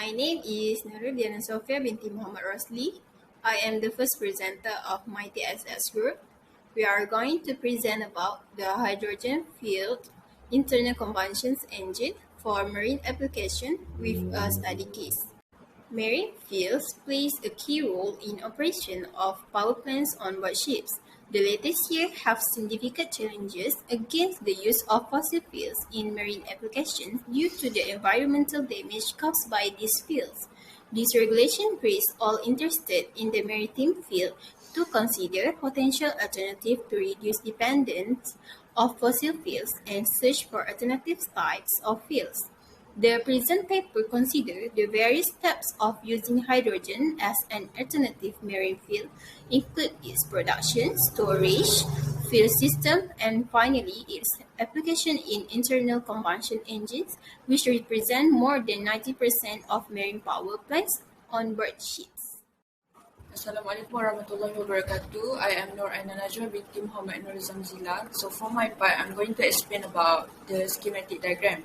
My name is NURUL and SOFEA BINTI MUHAMAD ROSLI. I am the first presenter of my TSS group. We are going to present about the hydrogen-fueled internal combustion engine for marine application with a study case. Marine fuels plays a key role in operation of power plants on board ships. The latest years have significant challenges against the use of fossil fuels in marine applications due to the environmental damage caused by these fuels. This regulation brings all interested in the maritime field to consider potential alternatives to reduce dependence of fossil fuels and search for alternative types of fuels. The present paper considers the various steps of using hydrogen as an alternative marine fuel, include its production, storage, fuel system, and finally its application in internal combustion engines, which represent more than 90% of marine power plants on board ships. Assalamualaikum warahmatullahi wabarakatuh. I am NAJWA binti Muhammad ZAMZILA. So for my part, I'm going to explain about the schematic diagram.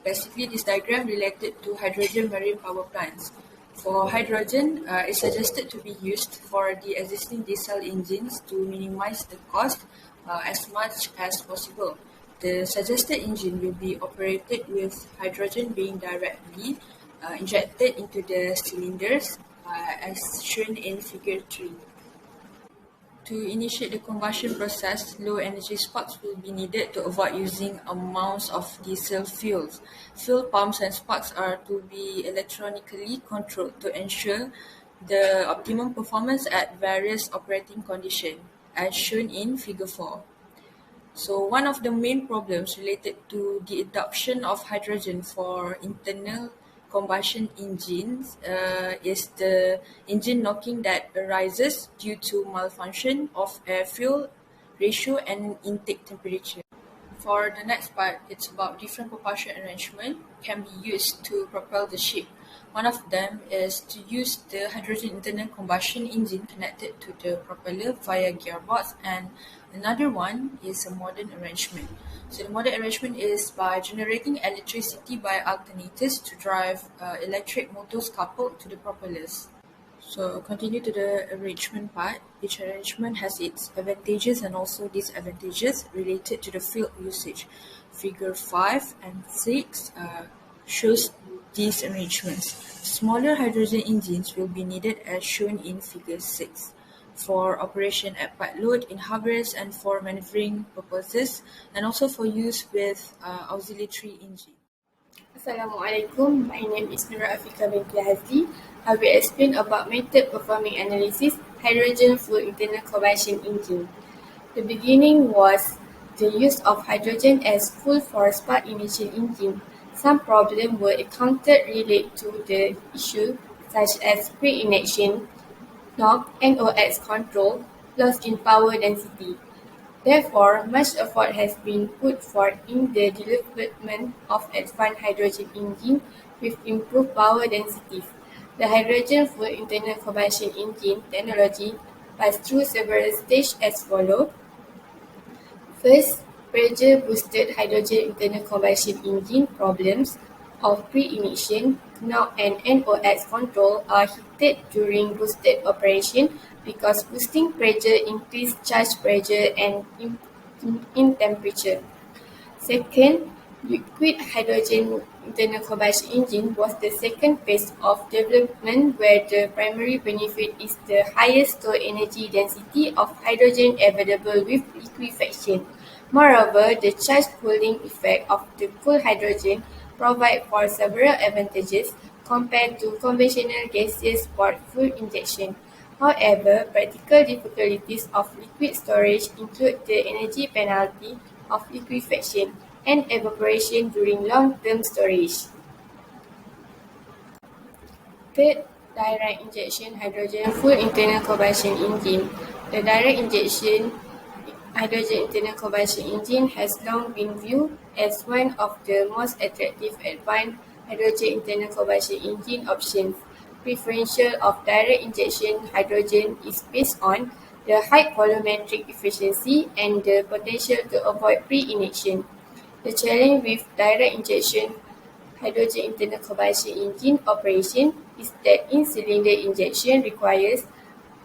Basically, this diagram related to hydrogen marine power plants. For hydrogen, it's suggested to be used for the existing diesel engines to minimize the cost as much as possible. The suggested engine will be operated with hydrogen being directly injected into the cylinders as shown in figure 3. To initiate the combustion process, low energy sparks will be needed to avoid using amounts of diesel fuels. Fuel pumps and sparks are to be electronically controlled to ensure the optimum performance at various operating conditions, as shown in figure 4. So one of the main problems related to the adoption of hydrogen for internal combustion engines is the engine knocking that arises due to malfunction of air-fuel ratio and intake temperature. For the next part, it's about different propulsion arrangement can be used to propel the ship. One of them is to use the hydrogen internal combustion engine connected to the propeller via gearbox, and another one is a modern arrangement. So the modern arrangement is by generating electricity by alternators to drive electric motors coupled to the propellers. So continue to the arrangement part. Each arrangement has its advantages and also disadvantages related to the field usage. Figure 5 and 6 shows these arrangements. Smaller hydrogen engines will be needed as shown in figure 6 for operation at part load in harbors and for maneuvering purposes, and also for use with auxiliary engine. Assalamualaikum, my name is AFIQAH binti HAZLI. I will explain about method performing analysis hydrogen fuel internal combustion engine. The beginning was the use of hydrogen as fuel for spark ignition engine. Some problems were encountered related to the issue, such as pre-ignition, knock, NOx control, loss in power density. Therefore, much effort has been put forth in the development of advanced hydrogen engine with improved power densities. The hydrogen fuel internal combustion engine technology passed through several stages as follows. First, pressure-boosted hydrogen internal combustion engine problems of pre-ignition, knock and NOx control are heated during boosted operation because boosting pressure increases charge pressure and in temperature. Second, liquid hydrogen internal combustion engine was the second phase of development where the primary benefit is the highest stored energy density of hydrogen available with liquefaction. Moreover, the charge cooling effect of the cooled hydrogen provide for several advantages compared to conventional gaseous port fuel injection. However, practical difficulties of liquid storage include the energy penalty of liquefaction and evaporation during long-term storage. Third, direct injection hydrogen fuel internal combustion engine. The direct injection hydrogen internal combustion engine has long been viewed as one of the most attractive advanced hydrogen internal combustion engine options. Preferential of direct injection hydrogen is based on the high volumetric efficiency and the potential to avoid pre-ignition. The challenge with direct injection hydrogen internal combustion engine operation is that in-cylinder injection requires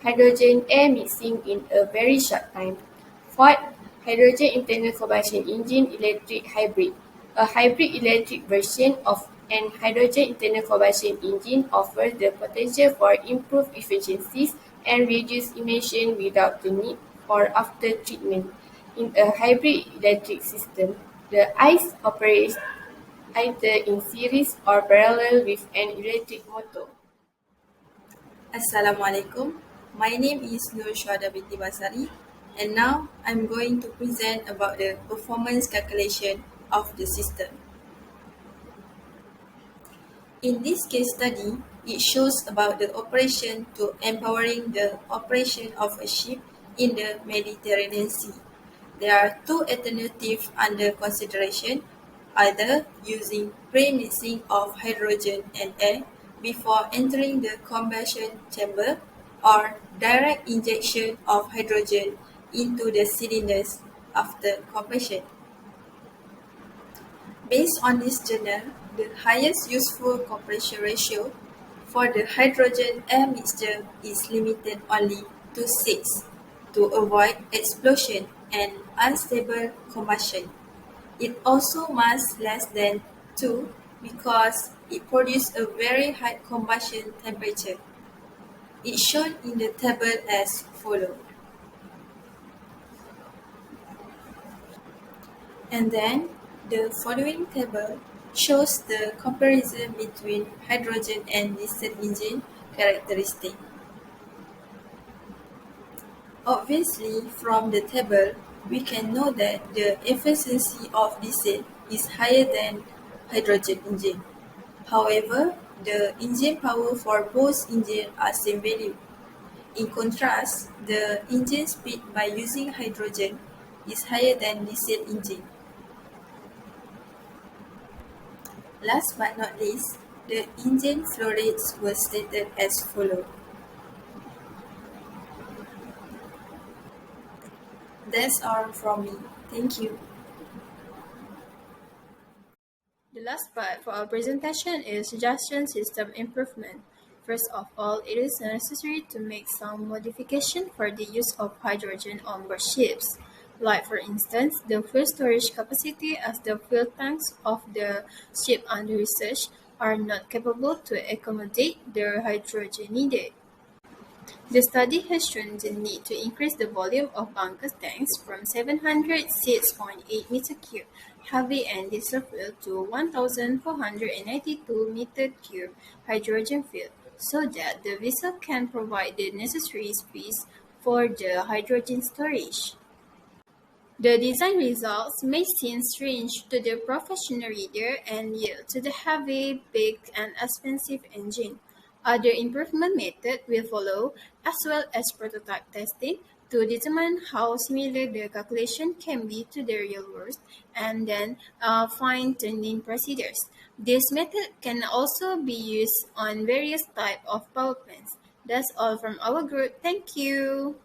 hydrogen-air mixing in a very short time. Fourth, hydrogen internal combustion engine electric hybrid. A hybrid electric version of an hydrogen internal combustion engine offers the potential for improved efficiencies and reduced emission without the need for after-treatment. In a hybrid electric system, the ICE operates either in series or parallel with an electric motor. Assalamualaikum. My name is SYUHADA binti BASARI, and now I'm going to present about the performance calculation of the system. In this case study, it shows about the operation to empowering the operation of a ship in the Mediterranean Sea. There are two alternatives under consideration, either using pre-mixing of hydrogen and air before entering the combustion chamber or direct injection of hydrogen into the cylinders after combustion. Based on this journal, the highest useful compression ratio for the hydrogen-air mixture is limited only to 6 to avoid explosion and unstable combustion. It also must less than 2 because it produces a very high combustion temperature. It's shown in the table as follows. And then the following table shows the comparison between hydrogen and diesel engine characteristics. Obviously, from the table, we can know that the efficiency of diesel is higher than hydrogen engine. However, the engine power for both engines are same value. In contrast, the engine speed by using hydrogen is higher than diesel engine. Last but not least, the engine flow rates were stated as follows. That's all from me. Thank you. The last part for our presentation is suggestion system improvement. First of all, it is necessary to make some modification for the use of hydrogen on board ships. Like for instance, the fuel storage capacity as the fuel tanks of the ship under research are not capable to accommodate the hydrogen needed. The study has shown the need to increase the volume of bunker tanks from 706.8 meter cube heavy and diesel fuel to 1,492 meter cube hydrogen fuel, so that the vessel can provide the necessary space for the hydrogen storage. The design results may seem strange to the professional reader and yield to the heavy, big, and expensive engine. Other improvement methods will follow, as well as prototype testing, to determine how similar the calculation can be to the real world, and then fine-tuning procedures. This method can also be used on various types of power plants. That's all from our group. Thank you.